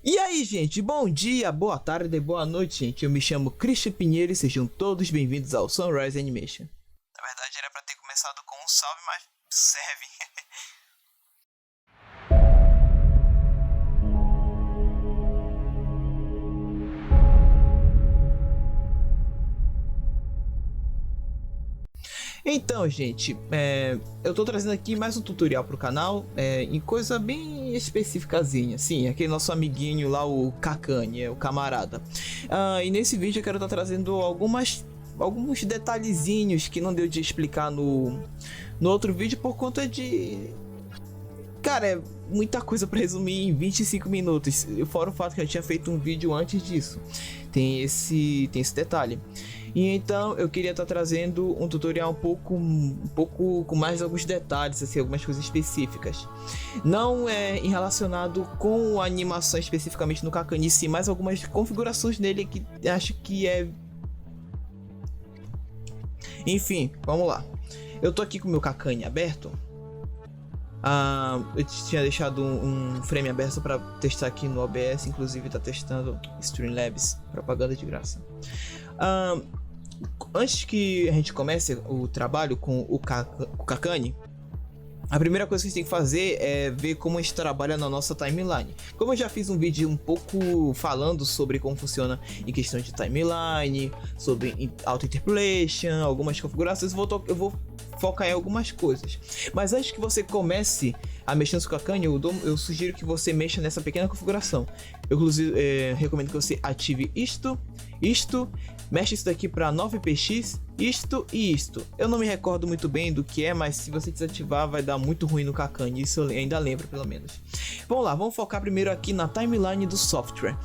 E aí, gente, bom dia, boa tarde, boa noite, gente. Eu me chamo Christian Pinheiro e sejam todos bem-vindos ao Sunrise Animation. Na verdade, era pra ter começado com um salve, mas serve. Então, gente, eu tô trazendo aqui mais um tutorial pro canal, em coisa bem especificazinha, sim, aquele nosso amiguinho lá, o Kakane, o camarada. E nesse vídeo eu quero estar trazendo alguns detalhezinhos que não deu de explicar no outro vídeo por conta de... Cara, é muita coisa pra resumir em 25 minutos, fora o fato que eu tinha feito um vídeo antes disso. Tem esse detalhe. E então eu queria estar trazendo um tutorial um pouco com mais alguns detalhes, assim, algumas coisas específicas. Não é relacionado com a animação especificamente no Kakane, sim, mas algumas configurações dele que acho que é... Enfim, vamos lá. Eu tô aqui com o meu Kakane aberto. Eu tinha deixado um frame aberto para testar aqui no OBS, inclusive tá testando Streamlabs, propaganda de graça. Antes que a gente comece o trabalho com o Kakane, a primeira coisa que a gente tem que fazer é ver como a gente trabalha na nossa timeline. Como eu já fiz um vídeo um pouco falando sobre como funciona em questão de timeline, sobre auto-interpolation, algumas configurações, eu vou focar em algumas coisas. Mas antes que você comece a mexer no seu Kakane, eu sugiro que você mexa nessa pequena configuração. Eu inclusive recomendo que você ative isto, mexe isso daqui para 9px, isto e isto. Eu não me recordo muito bem do que é, mas se você desativar vai dar muito ruim no Kakane, isso eu ainda lembro pelo menos. Vamos lá, vamos focar primeiro aqui na timeline do software.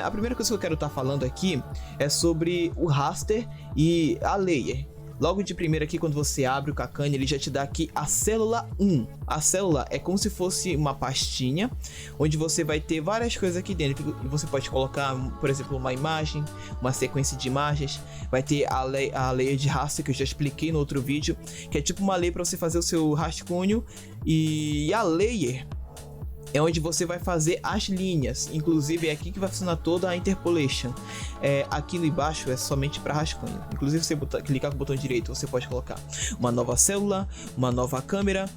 A primeira coisa que eu quero estar falando aqui é sobre o raster e a layer. Logo de primeira aqui, quando você abre o Kakane, ele já te dá aqui a célula 1. A célula é como se fosse uma pastinha, onde você vai ter várias coisas aqui dentro. Você pode colocar, por exemplo, uma imagem, uma sequência de imagens. Vai ter a layer de raster, que eu já expliquei no outro vídeo, que é tipo uma layer para você fazer o seu rascunho. E a layer é onde você vai fazer as linhas, inclusive é aqui que vai funcionar toda a interpolation. Aqui no embaixo é somente para rascunho. Inclusive se você clicar com o botão direito, você pode colocar uma nova célula, uma nova câmera,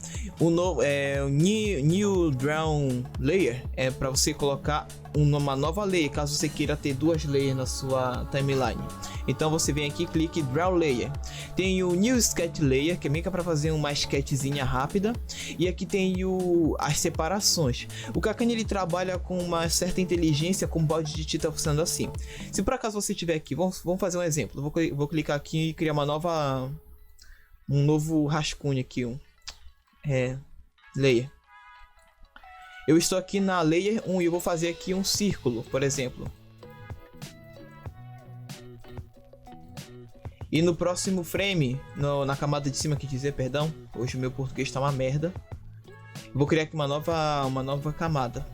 new drawn layer é para você colocar uma nova layer, caso você queira ter duas layers na sua timeline. Então você vem aqui, clique Draw Layer. Tem o New Sketch Layer, que é meio que para fazer uma sketchzinha rápida. E aqui tem as separações. O Kakane ele trabalha com uma certa inteligência com o balde de tinta funcionando assim. Se por acaso você tiver aqui, vamos fazer um exemplo. Vou clicar aqui e criar um novo rascunho aqui, layer. Eu estou aqui na layer 1 e eu vou fazer aqui um círculo, por exemplo. E no próximo frame, na camada de cima, que dizer, perdão, hoje o meu português está uma merda. Vou criar aqui uma nova camada,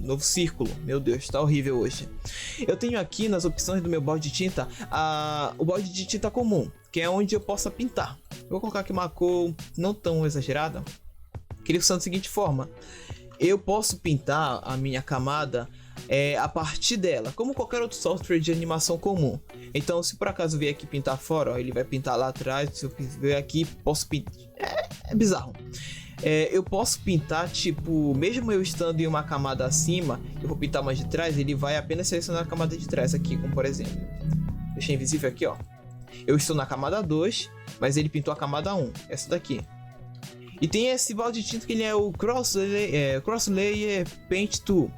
novo círculo. Meu Deus, está horrível hoje. Eu tenho aqui nas opções do meu balde de tinta, o balde de tinta comum, que é onde eu possa pintar. Vou colocar aqui uma cor não tão exagerada, que ele funciona da seguinte forma. Eu posso pintar a minha camada a partir dela, como qualquer outro software de animação comum. Então, se por acaso vier aqui pintar fora, ó, ele vai pintar lá atrás. Se eu vier aqui, posso pintar. É bizarro. Eu posso pintar, tipo, mesmo eu estando em uma camada acima, eu vou pintar mais de trás, ele vai apenas selecionar a camada de trás aqui, como por exemplo. Deixei invisível aqui, ó. Eu estou na camada 2, mas ele pintou a camada 1, essa daqui. E tem esse balde de tinta que ele é o Cross Layer Paint Tool,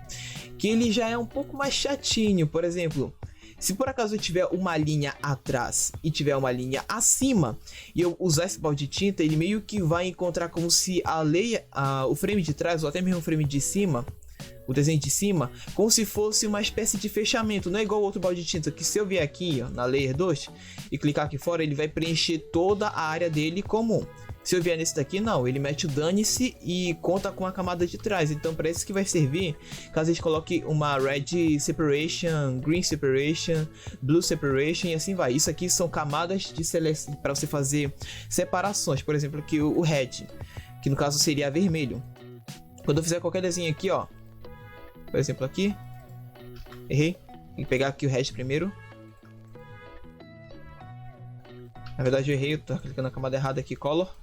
que ele já é um pouco mais chatinho. Por exemplo, se por acaso eu tiver uma linha atrás e tiver uma linha acima, e eu usar esse balde de tinta, ele meio que vai encontrar como se o frame de trás, ou até mesmo o frame de cima, o desenho de cima, como se fosse uma espécie de fechamento. Não é igual o outro balde de tinta, que se eu vier aqui, ó, na Layer 2 e clicar aqui fora, ele vai preencher toda a área dele comum. Se eu vier nesse daqui, não, ele mete o dane-se e conta com a camada de trás. Então para isso que vai servir, caso a gente coloque uma Red Separation, Green Separation, Blue Separation e assim vai. Isso aqui são camadas de seleção para você fazer separações. Por exemplo, aqui o Red, que no caso seria vermelho. Quando eu fizer qualquer desenho aqui, ó, Por exemplo, aqui. Errei. Tem que pegar aqui o hash primeiro. Na verdade eu errei, eu tô clicando na camada errada aqui, color.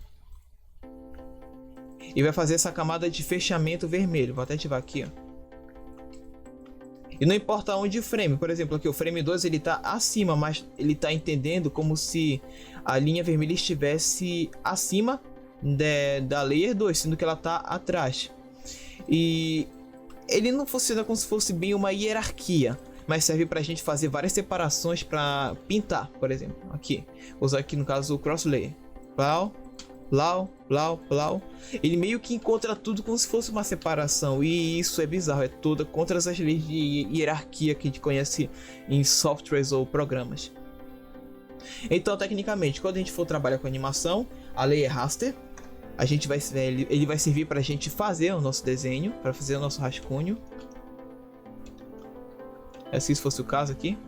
E vai fazer essa camada de fechamento vermelho. Vou até ativar aqui, ó. E não importa onde o frame, por exemplo, aqui o frame 2 ele tá acima, mas ele tá entendendo como se a linha vermelha estivesse acima da layer 2, sendo que ela tá atrás. E ele não funciona como se fosse bem uma hierarquia, mas serve pra gente fazer várias separações para pintar, por exemplo, aqui. Vou usar aqui no caso o cross layer. Plau, ele meio que encontra tudo como se fosse uma separação, e isso é bizarro, é toda contra as leis de hierarquia que a gente conhece em softwares ou programas. Então, tecnicamente, quando a gente for trabalhar com animação, a layer raster, ele vai servir para a gente fazer o nosso desenho, para fazer o nosso rascunho. É se isso fosse o caso aqui.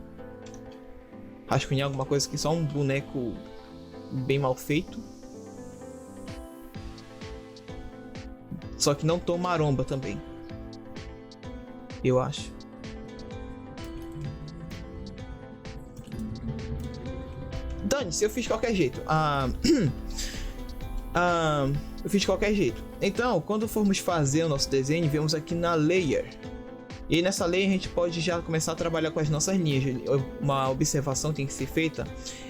Rascunhar alguma coisa que só um boneco bem mal feito. Só que não tão maromba também. Eu acho. Dane-se, eu fiz de qualquer jeito. Eu fiz de qualquer jeito. Então, quando formos fazer o nosso desenho, vemos aqui na Layer. E nessa layer a gente pode já começar a trabalhar com as nossas linhas. Uma observação que tem que ser feita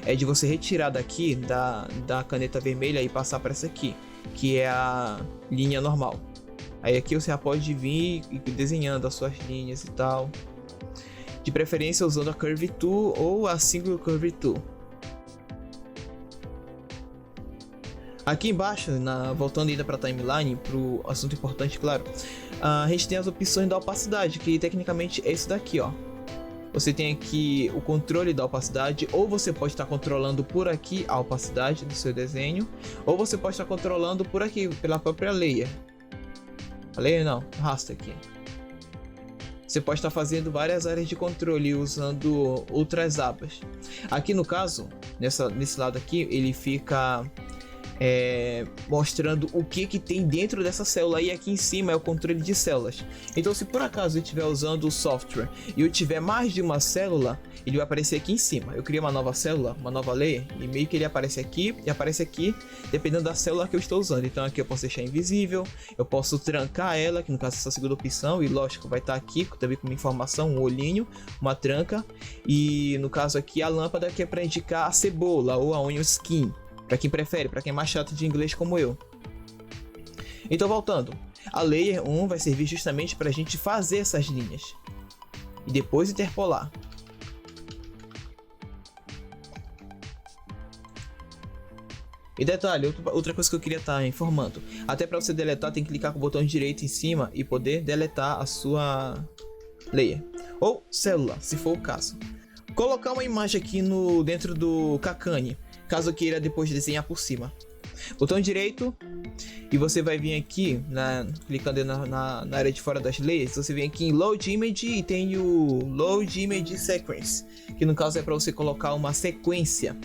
é de você retirar daqui da caneta vermelha e passar para essa aqui, que é a linha normal. Aí aqui você já pode vir desenhando as suas linhas e tal. De preferência usando a Curve Tool ou a Single Curve Tool. Aqui embaixo, voltando ainda para a timeline, para o assunto importante, claro, a gente tem as opções da opacidade, que tecnicamente é isso daqui, ó. Você tem aqui o controle da opacidade, ou você pode estar controlando por aqui a opacidade do seu desenho, ou você pode estar controlando por aqui, pela própria layer. A layer não, raster aqui. Você pode estar fazendo várias áreas de controle usando outras abas. Aqui no caso, nesse lado aqui, ele fica mostrando o que tem dentro dessa célula, e aqui em cima é o controle de células. Então, se por acaso eu estiver usando o software e eu tiver mais de uma célula, ele vai aparecer aqui em cima. Eu criei uma nova célula, uma nova layer, e meio que ele aparece aqui e aparece aqui, dependendo da célula que eu estou usando. Então aqui eu posso deixar invisível, eu posso trancar ela, que no caso é essa segunda opção, e lógico vai estar aqui também com uma informação, um olhinho, uma tranca, e no caso aqui a lâmpada que é para indicar a cebola ou a onion skin. Para quem prefere, para quem é mais chato de inglês como eu. Então, voltando, a Layer 1 vai servir justamente para a gente fazer essas linhas e depois interpolar. E detalhe, outra coisa que eu queria estar informando, até para você deletar tem que clicar com o botão direito em cima e poder deletar a sua layer ou célula, se for o caso. Colocar uma imagem aqui dentro do Kakane, caso eu queira depois desenhar por cima. Botão direito, e você vai vir aqui, clicando na área de fora das layers, você vem aqui em Load Image e tem o Load Image Sequence, que no caso é para você colocar uma sequência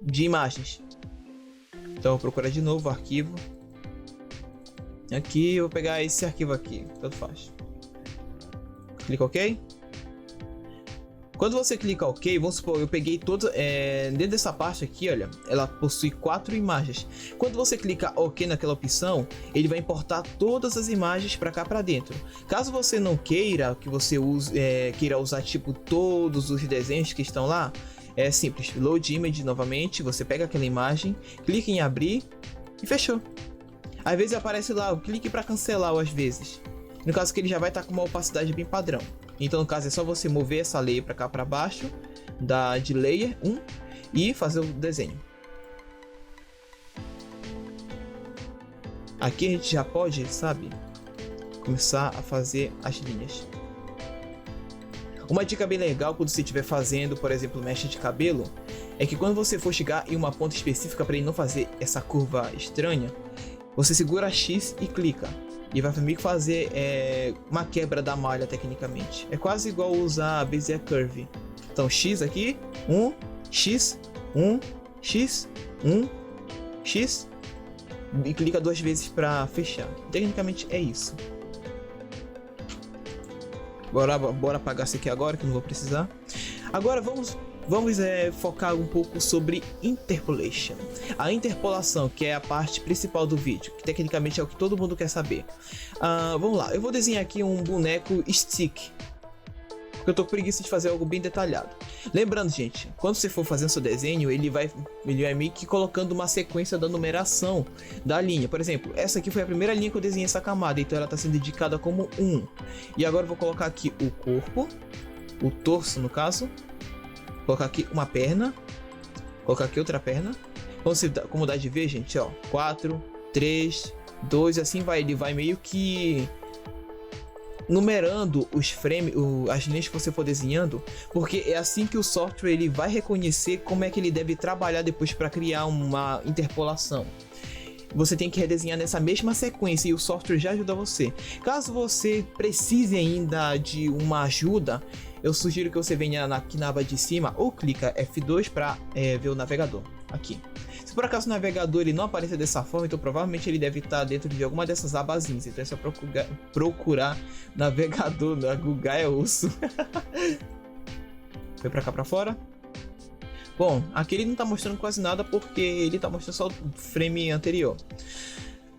de imagens. Então eu vou procurar de novo o arquivo. Aqui eu vou pegar esse arquivo aqui, tanto faz. Clica OK. Quando você clica OK, vamos supor, eu peguei todas, dentro dessa parte aqui, olha, ela possui 4 imagens. Quando você clica OK naquela opção, ele vai importar todas as imagens para cá para dentro. Caso você não queira que você queira usar tipo todos os desenhos que estão lá, é simples, Load Image novamente, você pega aquela imagem, clica em abrir e fechou. Às vezes aparece lá o clique para cancelar, ou às vezes. No caso que ele já vai estar com uma opacidade bem padrão. Então no caso é só você mover essa layer para cá para baixo, de layer 1 e fazer o desenho. Aqui a gente já pode, sabe, começar a fazer as linhas. Uma dica bem legal quando você estiver fazendo, por exemplo, mecha de cabelo, é que quando você for chegar em uma ponta específica para ele não fazer essa curva estranha, você segura X e clica. E vai meio que fazer uma quebra da malha tecnicamente. É quase igual usar a Bezier Curve. Então X aqui, 1, X, 1, X, 1, X. E clica 2 vezes para fechar. Tecnicamente é isso. Bora apagar isso aqui agora, que não vou precisar. Agora vamos focar um pouco sobre Interpolation. A interpolação, que é a parte principal do vídeo, que tecnicamente é o que todo mundo quer saber. Vamos lá, eu vou desenhar aqui um boneco stick, porque eu tô com preguiça de fazer algo bem detalhado. Lembrando, gente, quando você for fazendo seu desenho, ele vai meio que colocando uma sequência da numeração da linha. Por exemplo, essa aqui foi a primeira linha que eu desenhei essa camada, então ela está sendo indicada como 1. E agora eu vou colocar aqui o corpo, o torso no caso, colocar aqui uma perna, colocar aqui outra perna. Como dá de ver, gente, ó, 4, 3, 2, assim vai. Ele vai meio que numerando os frames, as linhas que você for desenhando, porque é assim que o software ele vai reconhecer como é que ele deve trabalhar depois para criar uma interpolação. Você tem que redesenhar nessa mesma sequência e o software já ajuda você. Caso você precise ainda de uma ajuda, eu sugiro que você venha aqui na aba de cima ou clica F2 para ver o navegador aqui. Se por acaso o navegador ele não aparecer dessa forma, então provavelmente ele deve estar dentro de alguma dessas abazinhas. Então é só procurar navegador, na Google é osso. Foi pra cá pra fora. Bom, aqui ele não tá mostrando quase nada porque ele tá mostrando só o frame anterior.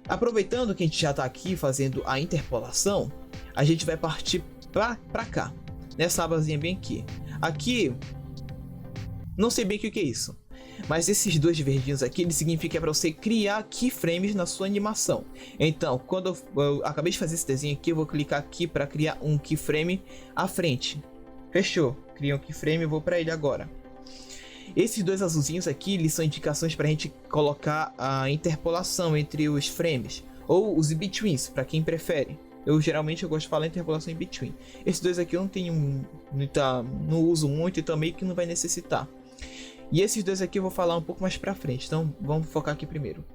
Aproveitando que a gente já tá aqui fazendo a interpolação, a gente vai partir pra cá, nessa abazinha bem aqui. Aqui, não sei bem o que é isso, mas esses dois verdinhos aqui, ele significa que é para você criar keyframes na sua animação. Então, quando eu acabei de fazer esse desenho aqui, eu vou clicar aqui para criar um keyframe à frente. Fechou, criei um keyframe e vou para ele agora. Esses dois azulzinhos aqui, eles são indicações para a gente colocar a interpolação entre os frames, ou os in-betweens, para quem prefere. Geralmente eu gosto de falar interpolação in-between. Esses dois aqui eu não tenho não uso muito, então meio que não vai necessitar. E esses dois aqui eu vou falar um pouco mais pra frente, então vamos focar aqui primeiro.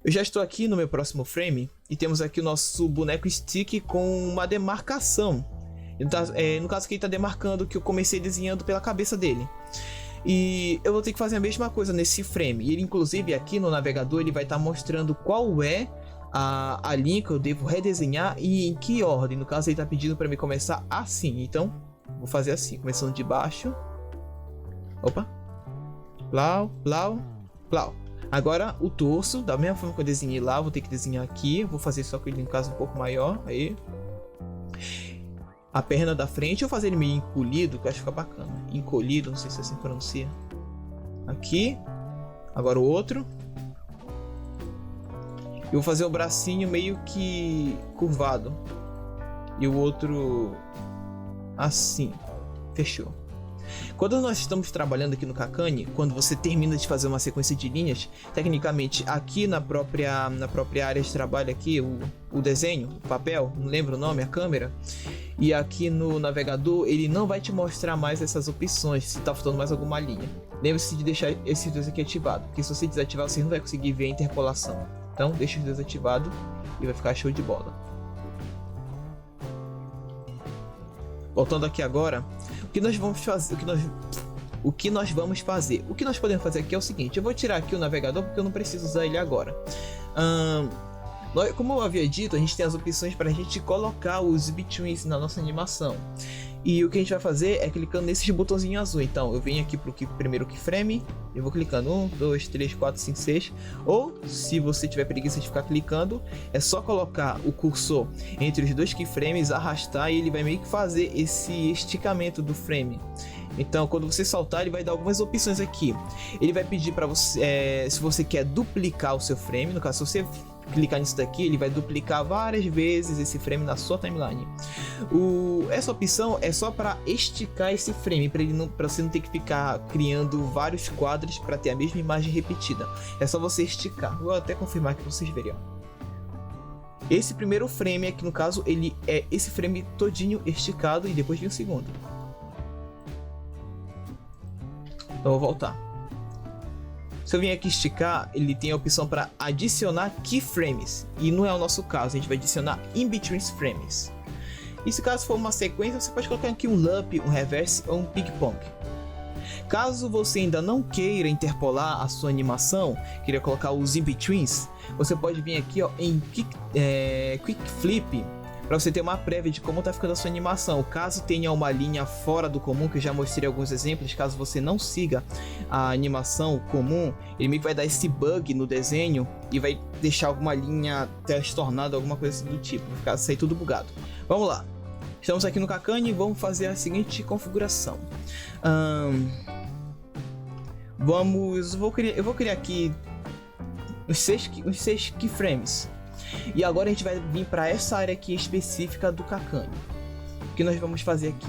Eu já estou aqui no meu próximo frame e temos aqui o nosso boneco stick com uma demarcação. No caso aqui ele está demarcando que eu comecei desenhando pela cabeça dele. E eu vou ter que fazer a mesma coisa nesse frame. E ele, inclusive aqui no navegador ele vai estar mostrando qual é a linha que eu devo redesenhar e em que ordem. No caso ele está pedindo para mim começar assim, então vou fazer assim, começando de baixo. Opa! Plau, plau, plau. Agora o torso, da mesma forma que eu desenhei lá, vou ter que desenhar aqui. Vou fazer só que ele, no caso, um pouco maior. Aí. A perna da frente, eu vou fazer ele meio encolhido, que eu acho que fica bacana. Encolhido, não sei se assim pronuncia. Aqui. Agora o outro. Eu vou fazer o bracinho meio que curvado. E o outro assim. Fechou. Quando nós estamos trabalhando aqui no Kakkane, quando você termina de fazer uma sequência de linhas, tecnicamente aqui na própria área de trabalho aqui, o desenho, o papel, não lembro o nome, a câmera, e aqui no navegador ele não vai te mostrar mais essas opções se está faltando mais alguma linha. Lembre-se de deixar esses dois aqui ativados, porque se você desativar você não vai conseguir ver a interpolação. Então deixa os dois ativados e vai ficar show de bola. Voltando aqui agora, o que nós vamos fazer? O que nós podemos fazer aqui é o seguinte: eu vou tirar aqui o navegador porque eu não preciso usar ele agora. Como eu havia dito, a gente tem as opções para a gente colocar os betweens na nossa animação. E o que a gente vai fazer é clicando nesses botãozinhos azul. Então eu venho aqui para o primeiro keyframe, eu vou clicando 1, 2, 3, 4, 5, 6. Ou se você tiver preguiça de ficar clicando, é só colocar o cursor entre os dois keyframes, arrastar e ele vai meio que fazer esse esticamento do frame. Então quando você saltar ele vai dar algumas opções aqui. Ele vai pedir para você, se você quer duplicar o seu frame, no caso se você clicar nisso daqui, ele vai duplicar várias vezes esse frame na sua timeline. Essa opção é só para esticar esse frame, para você não ter que ficar criando vários quadros para ter a mesma imagem repetida. É só você esticar. Vou até confirmar que vocês veriam. Esse primeiro frame aqui, no caso, ele é esse frame todinho esticado e depois de um segundo. Então vou voltar. Se eu vim aqui esticar, ele tem a opção para adicionar keyframes. E não é o nosso caso, a gente vai adicionar in-between frames. E se caso for uma sequência, você pode colocar aqui um loop, um reverse ou um ping-pong. Caso você ainda não queira interpolar a sua animação, queira colocar os in-betweens, você pode vir aqui ó, em Quick Flip para você ter uma prévia de como tá ficando a sua animação. Caso tenha uma linha fora do comum, que eu já mostrei alguns exemplos, caso você não siga a animação comum, ele meio que vai dar esse bug no desenho e vai deixar alguma linha transtornada, alguma coisa assim do tipo, vai ficar sair tudo bugado. Vamos lá. Estamos aqui no Kakkane e vamos fazer a seguinte configuração. Eu vou criar aqui uns 6 keyframes. E agora a gente vai vir para essa área aqui específica do Kakkane. O que nós vamos fazer aqui?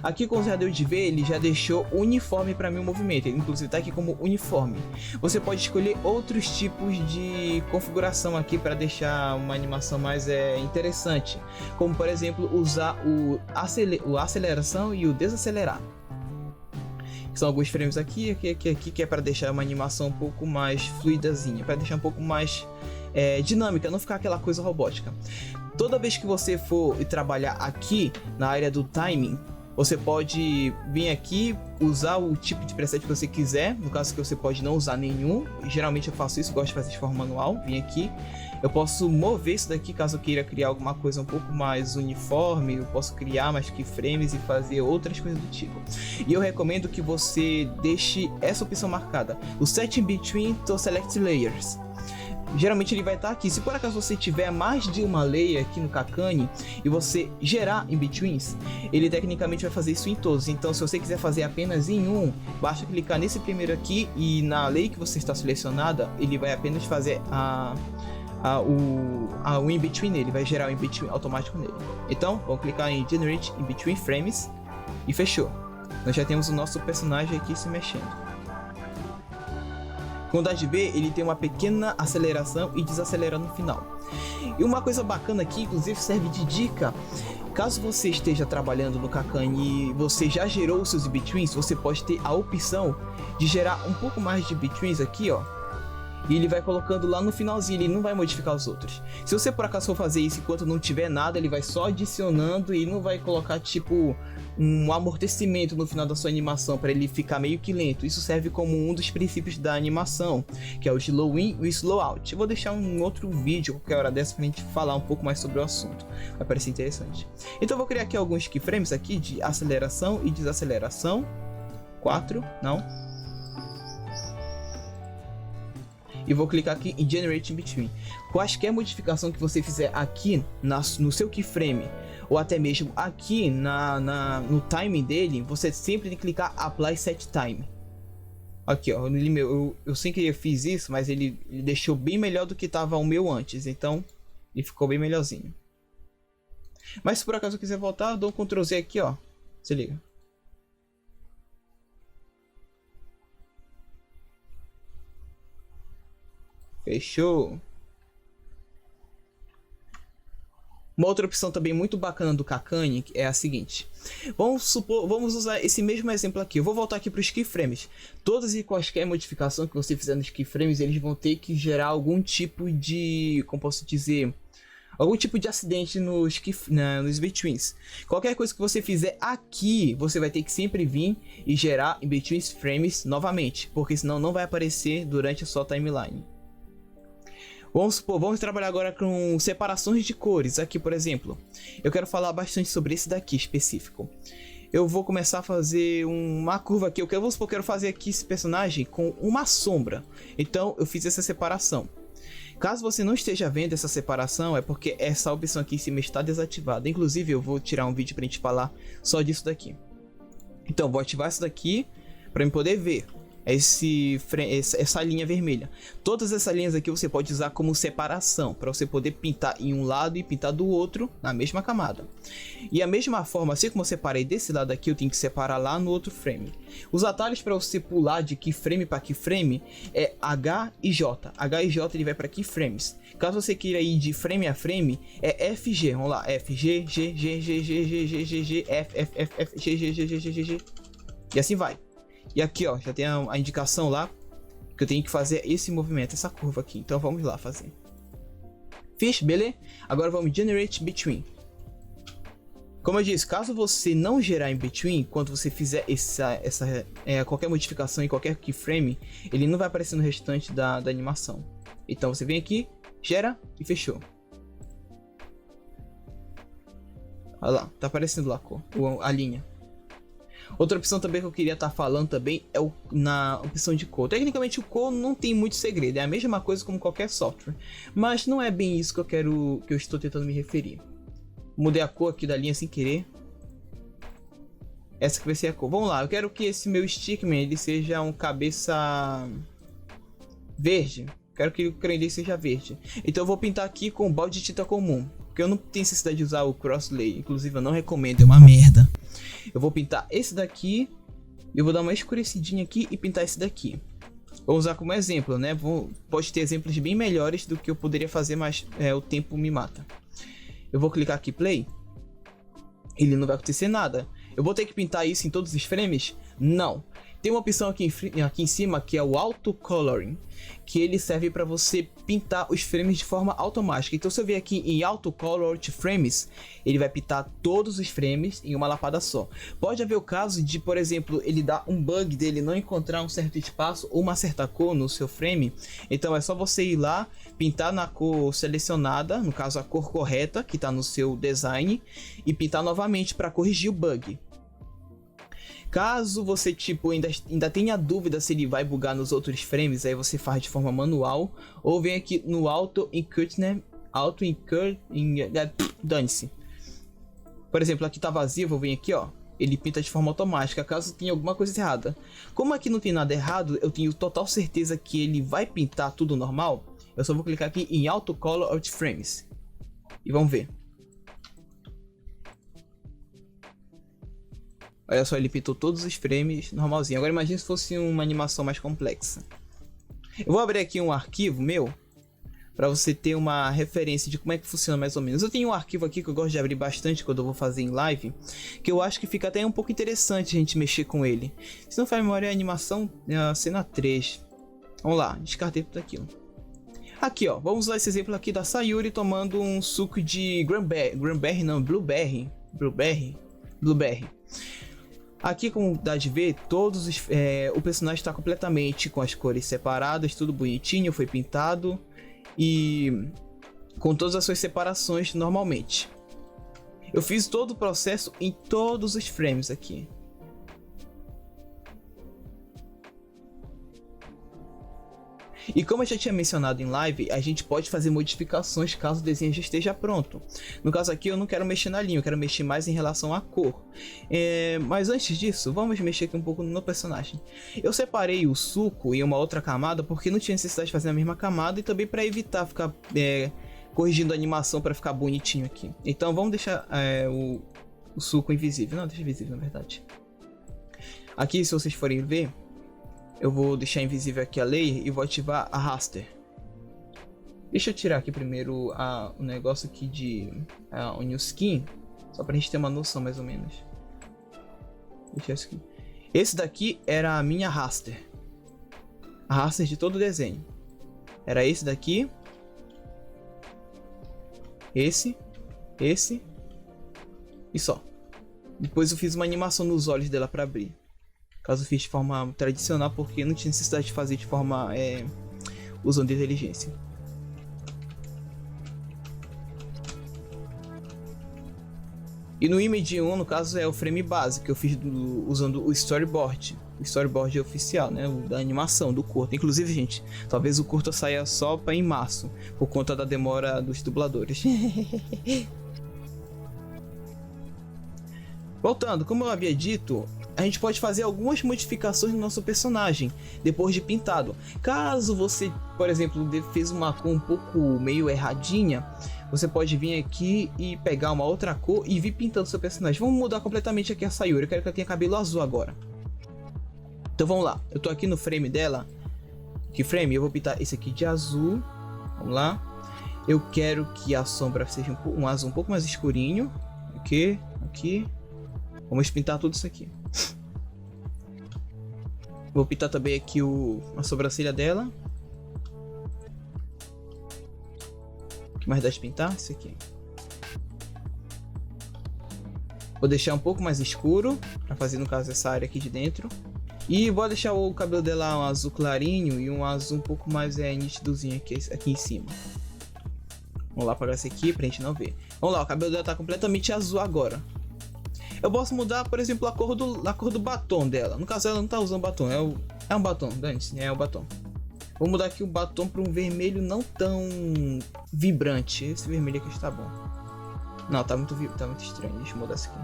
Aqui, como você já deu de ver, ele já deixou uniforme para mim o movimento. Ele inclusive está aqui como uniforme. Você pode escolher outros tipos de configuração aqui para deixar uma animação mais interessante. Como, por exemplo, usar o aceleração e o desacelerar. São alguns frames aqui que é para deixar uma animação um pouco mais fluidazinha, para deixar um pouco mais dinâmica, não ficar aquela coisa robótica. Toda vez que você for trabalhar aqui na área do timing, você pode vir aqui, usar o tipo de preset que você quiser. No caso que você pode não usar nenhum. Geralmente eu faço isso, gosto de fazer de forma manual. Vim aqui, eu posso mover isso daqui caso eu queira criar alguma coisa um pouco mais uniforme. Eu posso criar mais keyframes e fazer outras coisas do tipo. E eu recomendo que você deixe essa opção marcada, o Set in Between to Select Layers. Geralmente ele vai estar aqui. Se por acaso você tiver mais de uma layer aqui no Kakkane e você gerar in-betweens, ele tecnicamente vai fazer isso em todos. Então se você quiser fazer apenas em um, basta clicar nesse primeiro aqui e na layer que você está selecionada, ele vai apenas fazer o in-between nele, vai gerar o in-between automático nele. Então vamos clicar em Generate In-Between Frames e fechou. Nós já temos o nosso personagem aqui se mexendo. Com o Dash B, ele tem uma pequena aceleração e desacelera no final. E uma coisa bacana aqui, inclusive serve de dica, caso você esteja trabalhando no Kakkane e você já gerou os seus in-betweens, você pode ter a opção de gerar um pouco mais de in-betweens aqui, ó. E ele vai colocando lá no finalzinho, ele não vai modificar os outros. Se você por acaso for fazer isso enquanto não tiver nada, ele vai só adicionando e não vai colocar tipo um amortecimento no final da sua animação para ele ficar meio que lento. Isso serve como um dos princípios da animação, que é o slow in e o slow out. Eu vou deixar um outro vídeo qualquer hora dessa pra gente falar um pouco mais sobre o assunto. Vai parecer interessante. Então eu vou criar aqui alguns keyframes aqui de aceleração e desaceleração. 4, não. E vou clicar aqui em Generate In Between. Quaisquer modificação que você fizer aqui no seu keyframe, ou até mesmo aqui no timing dele, você sempre tem que clicar Apply Set Time. Aqui ó, eu sem querer fiz isso, mas ele deixou bem melhor do que estava o meu antes, então ele ficou bem melhorzinho. Mas se por acaso eu quiser voltar, eu dou um Ctrl Z aqui ó, se liga. Fechou. Uma outra opção também muito bacana do Kakkane é a seguinte. Vamos usar esse mesmo exemplo aqui. Eu vou voltar aqui para os keyframes. Todas e quaisquer modificação que você fizer nos keyframes, eles vão ter que gerar algum tipo de, como posso dizer, algum tipo de acidente nos in-betweens. Qualquer coisa que você fizer aqui, você vai ter que sempre vir e gerar in-between frames novamente, porque senão não vai aparecer durante a sua timeline. Vamos supor, vamos trabalhar agora com separações de cores. Aqui, por exemplo, eu quero falar bastante sobre esse daqui específico. Eu vou começar a fazer uma curva aqui. Vamos supor que eu quero fazer aqui esse personagem com uma sombra. Então, eu fiz essa separação. Caso você não esteja vendo essa separação, é porque essa opção aqui em cima está desativada. Inclusive, eu vou tirar um vídeo para a gente falar só disso daqui. Então, vou ativar isso daqui para eu poder ver essa linha vermelha. Todas essas linhas aqui você pode usar como separação, para você poder pintar em um lado e pintar do outro na mesma camada. E a mesma forma, assim como eu separei desse lado aqui, eu tenho que separar lá no outro frame. Os atalhos para você pular de keyframe para keyframe é H e J. H e J ele vai para keyframes. Caso você queira ir de frame a frame, é FG. Vamos lá, FG, G, G, G, G, G, G, G, G, F, F, F, F, G, G, G, G, G, G, G. E assim vai. E aqui ó, já tem a indicação lá que eu tenho que fazer esse movimento, essa curva aqui. Então vamos lá fazer. Fiz, beleza? Agora vamos Generate Between. Como eu disse, caso você não gerar em Between, quando você fizer qualquer modificação em qualquer keyframe, ele não vai aparecer no restante da animação. Então você vem aqui, gera e fechou. Olha lá, tá aparecendo lá a cor, a linha. Outra opção também que eu queria estar falando também é na opção de cor. Tecnicamente o cor não tem muito segredo, é a mesma coisa como qualquer software. Mas não é bem isso que eu estou tentando me referir. Mudei a cor aqui da linha sem querer. Essa que vai ser a cor. Vamos lá, eu quero que esse meu stickman ele seja um cabeça verde. Quero que o crânio dele seja verde. Então eu vou pintar aqui com um balde de tinta comum. Porque eu não tenho necessidade de usar o crosslay. Inclusive eu não recomendo, é uma merda. Eu vou pintar esse daqui. Eu vou dar uma escurecidinha aqui e pintar esse daqui. Vou usar como exemplo, né? Pode ter exemplos bem melhores do que eu poderia fazer, mas o tempo me mata. Eu vou clicar aqui play. Ele não vai acontecer nada. Eu vou ter que pintar isso em todos os frames? Não. Tem uma opção aqui em cima que é o Auto Coloring, que ele serve para você pintar os frames de forma automática. Então se eu vier aqui em Auto Color to Frames, ele vai pintar todos os frames em uma lapada só. Pode haver o caso de, por exemplo, ele dar um bug dele não encontrar um certo espaço ou uma certa cor no seu frame. Então é só você ir lá, pintar na cor selecionada, no caso a cor correta que está no seu design, e pintar novamente para corrigir o bug. Caso você ainda tenha dúvida se ele vai bugar nos outros frames, aí você faz de forma manual ou vem aqui no Auto Incur, né? Auto Incur, dane-se. Por exemplo, aqui tá vazio, vou vir aqui, ó. Ele pinta de forma automática, caso tenha alguma coisa errada. Como aqui não tem nada errado, eu tenho total certeza que ele vai pintar tudo normal. Eu só vou clicar aqui em Auto Color Out Frames e vamos ver. Olha só, ele pintou todos os frames normalzinho. Agora imagine se fosse uma animação mais complexa. Eu vou abrir aqui um arquivo meu, para você ter uma referência de como é que funciona mais ou menos. Eu tenho um arquivo aqui que eu gosto de abrir bastante quando eu vou fazer em live, que eu acho que fica até um pouco interessante a gente mexer com ele. Se não faz memória, é a animação, a cena 3. Vamos lá, descartei tudo aquilo. Aqui ó, vamos usar esse exemplo aqui da Sayuri tomando um suco de Blueberry. Aqui, como dá de ver, o personagem está completamente com as cores separadas, tudo bonitinho, foi pintado e com todas as suas separações normalmente. Eu fiz todo o processo em todos os frames aqui. E como eu já tinha mencionado em live, a gente pode fazer modificações caso o desenho já esteja pronto. No caso aqui eu não quero mexer na linha, eu quero mexer mais em relação à cor. Mas antes disso, vamos mexer aqui um pouco no personagem. Eu separei o suco em uma outra camada porque não tinha necessidade de fazer a mesma camada e também para evitar ficar corrigindo a animação para ficar bonitinho aqui. Então vamos deixar o suco invisível. Não, deixa invisível na verdade. Aqui, se vocês forem ver, eu vou deixar invisível aqui a layer e vou ativar a raster. Deixa eu tirar aqui primeiro o negócio aqui de o new skin, só pra gente ter uma noção mais ou menos. Deixa esse aqui. Esse daqui era a minha raster. A raster de todo o desenho. Era esse daqui. Esse e só. Depois eu fiz uma animação nos olhos dela pra abrir. Caso eu fiz de forma tradicional, porque não tinha necessidade de fazer de forma usando inteligência. E no Image 1, no caso, é o frame base que eu fiz usando o storyboard. O storyboard oficial, né? O da animação, do curta. Inclusive, gente, talvez o curta saia só em março, por conta da demora dos dubladores. Voltando, como eu havia dito, a gente pode fazer algumas modificações no nosso personagem depois de pintado. Caso você, por exemplo, fez uma cor um pouco meio erradinha, você pode vir aqui e pegar uma outra cor e vir pintando seu personagem. Vamos mudar completamente aqui a Sayuri. Eu quero que ela tenha cabelo azul agora. Então vamos lá. Eu tô aqui no frame dela. Que frame? Eu vou pintar esse aqui de azul. Vamos lá. Eu quero que a sombra seja um azul um pouco mais escurinho. Aqui. Vamos pintar tudo isso aqui. Vou pintar também aqui a sobrancelha dela. O que mais dá de pintar? Isso aqui. Vou deixar um pouco mais escuro, para fazer no caso essa área aqui de dentro. E vou deixar o cabelo dela um azul clarinho e um azul um pouco mais nítidozinho aqui em cima. Vamos lá apagar esse aqui pra gente não ver. Vamos lá, o cabelo dela tá completamente azul agora. Eu posso mudar, por exemplo, a cor do batom dela. No caso, ela não tá usando batom, é um batom, dane-se, é o batom. Vou mudar aqui o batom para um vermelho não tão vibrante. Esse vermelho aqui está bom. Não, tá muito estranho. Deixa eu mudar isso aqui.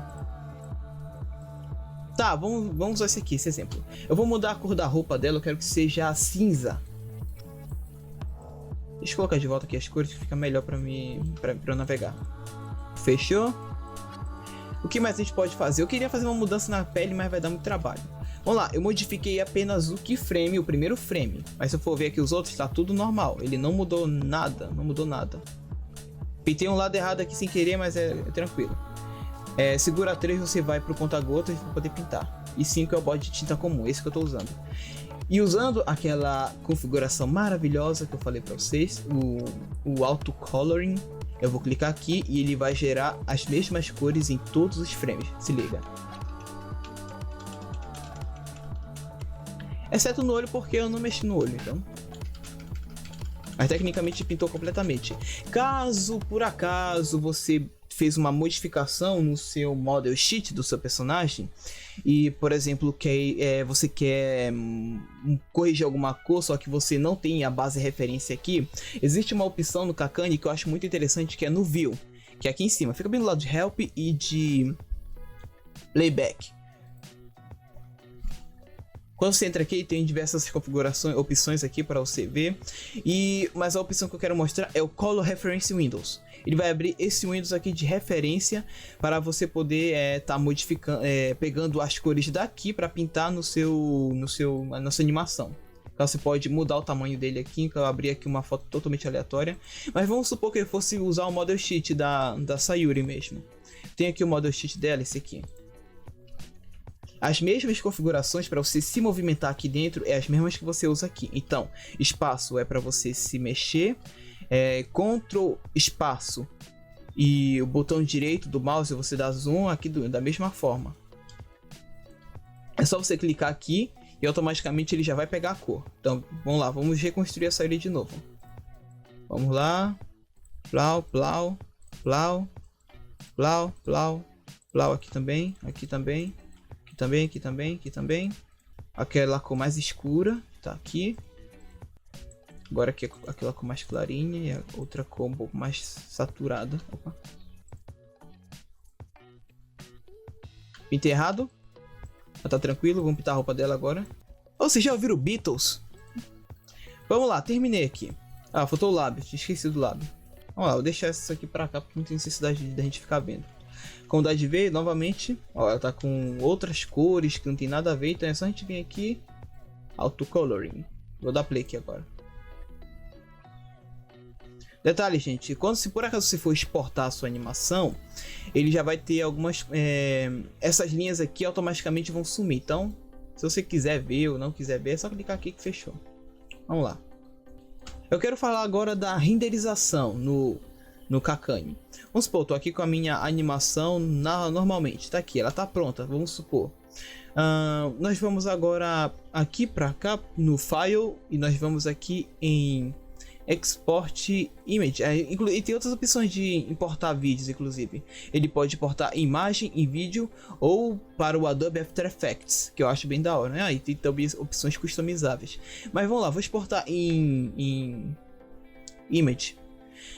Tá, vamos usar esse aqui, esse exemplo. Eu vou mudar a cor da roupa dela, eu quero que seja cinza. Deixa eu colocar de volta aqui as cores que fica melhor pra eu navegar. Fechou? O que mais a gente pode fazer? Eu queria fazer uma mudança na pele, mas vai dar muito trabalho. Vamos lá, eu modifiquei apenas o keyframe, o primeiro frame. Mas se eu for ver aqui os outros, tá tudo normal. Ele não mudou nada, não mudou nada. Pintei um lado errado aqui sem querer, mas é tranquilo. Segura 3, você vai pro conta-gotas para poder pintar. E 5 é o bode de tinta comum, esse que eu tô usando. E usando aquela configuração maravilhosa que eu falei para vocês, o Auto Coloring, eu vou clicar aqui e ele vai gerar as mesmas cores em todos os frames. Se liga. Exceto no olho, porque eu não mexi no olho, então. Mas tecnicamente pintou completamente. Caso por acaso você fez uma modificação no seu model sheet do seu personagem e, por exemplo, você quer corrigir alguma cor, só que você não tem a base referência aqui, existe uma opção no Kakkane que eu acho muito interessante, que é no View, que é aqui em cima. Fica bem do lado de Help e de Playback. Quando você entra aqui, tem diversas configurações, opções aqui para você ver. Mas a opção que eu quero mostrar é o Color Reference Windows. Ele vai abrir esse Windows aqui de referência para você poder tá modificando, pegando as cores daqui para pintar na sua animação. Então você pode mudar o tamanho dele aqui. Então eu abri aqui uma foto totalmente aleatória. Mas vamos supor que eu fosse usar o model sheet da Sayuri mesmo. Tem aqui o model sheet dela, esse aqui. As mesmas configurações para você se movimentar aqui dentro é as mesmas que você usa aqui. Então, espaço é para você se mexer, Ctrl espaço e o botão direito do mouse você dá zoom aqui da mesma forma. É só você clicar aqui e automaticamente ele já vai pegar a cor. Então, vamos lá, vamos reconstruir essa área de novo. Vamos lá, plau, plau, plau, plau, plau, plau, aqui também, aqui também. Aqui também. Aquela cor mais escura, tá aqui. Agora aqui aquela cor mais clarinha e a outra cor um pouco mais saturada. Opa. Pintei errado. Tá tranquilo, vamos pintar a roupa dela agora. Vocês já ouviram Beatles? Vamos lá, terminei aqui. Ah, faltou o lábio, tinha esquecido do lábio. Vamos lá, vou deixar isso aqui pra cá porque não tem necessidade da gente ficar vendo. Como dá de ver, novamente, ó, ela tá com outras cores que não tem nada a ver, então é só a gente vir aqui, Auto Coloring. Vou dar play aqui agora. Detalhe, gente, se por acaso você for exportar a sua animação, ele já vai ter algumas, essas linhas aqui automaticamente vão sumir, então se você quiser ver ou não quiser ver, é só clicar aqui que fechou. Vamos lá. Eu quero falar agora da renderização no Kakkane. Vamos supor, eu tô aqui com a minha animação normalmente, tá aqui, ela tá pronta, vamos supor. Nós vamos agora aqui pra cá no File e nós vamos aqui em Export Image. E tem outras opções de importar vídeos, inclusive. Ele pode importar imagem e vídeo ou para o Adobe After Effects, que eu acho bem da hora, né? E tem também opções customizáveis. Mas vamos lá, vou exportar em Image.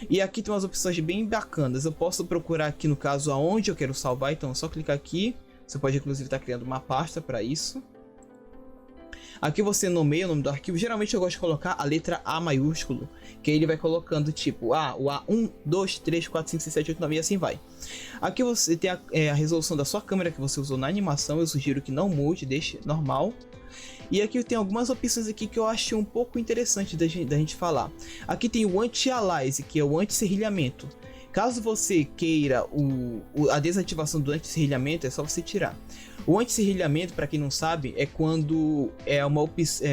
E aqui tem umas opções bem bacanas. Eu posso procurar aqui no caso aonde eu quero salvar, então é só clicar aqui. Você pode inclusive estar criando uma pasta para isso. Aqui você nomeia o nome do arquivo. Geralmente eu gosto de colocar a letra A maiúsculo, que aí ele vai colocando tipo o A1, 2, 3, 4, 5, 6, 7, 8, 9 e assim vai. Aqui você tem a resolução da sua câmera que você usou na animação. Eu sugiro que não mude, deixe normal. E aqui tem algumas opções aqui que eu acho um pouco interessante da gente falar. Aqui tem o Anti-Aliase, que é o anti-serrilhamento. Caso você queira a desativação do anti-serrilhamento, é só você tirar. O anti-serrilhamento, para quem não sabe, é quando é uma opção.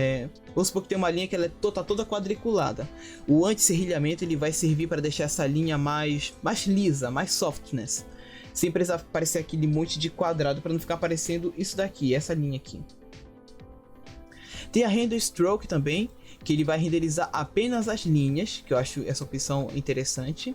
Vamos supor que tem uma linha que ela tá toda quadriculada. O anti-serrilhamento ele vai servir para deixar essa linha mais lisa, mais softness. Sem precisar aparecer aquele monte de quadrado, para não ficar aparecendo isso daqui, essa linha aqui. Tem a Render Stroke também, que ele vai renderizar apenas as linhas, que eu acho essa opção interessante.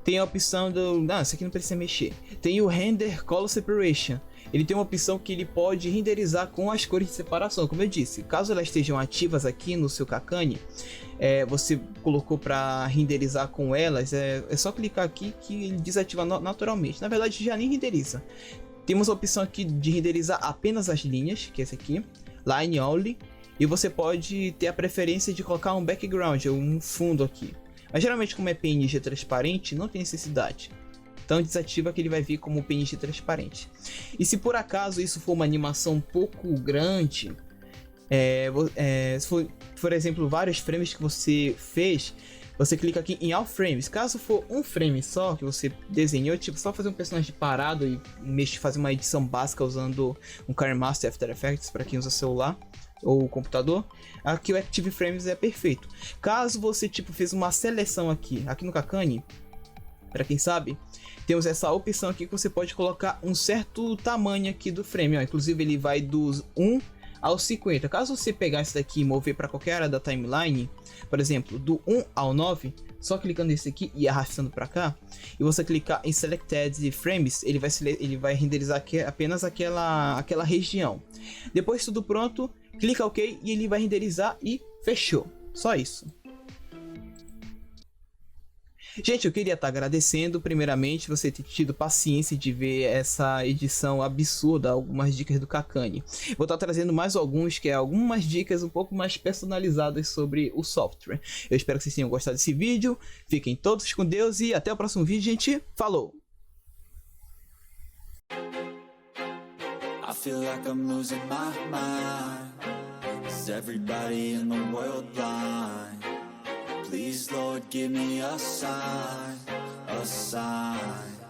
tem a opção do... Não, isso aqui não precisa mexer. Tem o Render Color Separation. Ele tem uma opção que ele pode renderizar com as cores de separação. Como eu disse, caso elas estejam ativas aqui no seu Kakani, você colocou para renderizar com elas, é só clicar aqui que ele desativa naturalmente. Na verdade, já nem renderiza. Temos a opção aqui de renderizar apenas as linhas, que é esse aqui, Line Only. E você pode ter a preferência de colocar um background, um fundo aqui. Mas geralmente, como é PNG transparente, não tem necessidade. Então desativa que ele vai vir como PNG transparente. E se por acaso isso for uma animação um pouco grande, se for, por exemplo, vários frames que você fez, você clica aqui em All Frames. Caso for um frame só que você desenhou, tipo só fazer um personagem parado e fazer uma edição básica usando um KineMaster After Effects para quem usa celular ou computador, aqui o Active Frames é perfeito. Caso você tipo fez uma seleção aqui no Kakani, para quem sabe, temos essa opção aqui que você pode colocar um certo tamanho aqui do frame, ó. Inclusive ele vai dos 1 ao 50. Caso você pegar esse daqui e mover para qualquer área da timeline, por exemplo, do 1 ao 9, só clicando nesse aqui e arrastando para cá, e você clicar em Selected Frames, ele vai renderizar aqui apenas aquela região. Depois de tudo pronto, clica OK e ele vai renderizar e fechou. Só isso. Gente, eu queria estar agradecendo primeiramente você ter tido paciência de ver essa edição absurda, algumas dicas do Kakani. Vou estar trazendo mais algumas dicas um pouco mais personalizadas sobre o software. Eu espero que vocês tenham gostado desse vídeo. Fiquem todos com Deus e até o próximo vídeo, gente. Falou! I feel like I'm losing my mind. Is everybody in the world blind? Please, Lord, give me a sign, a sign.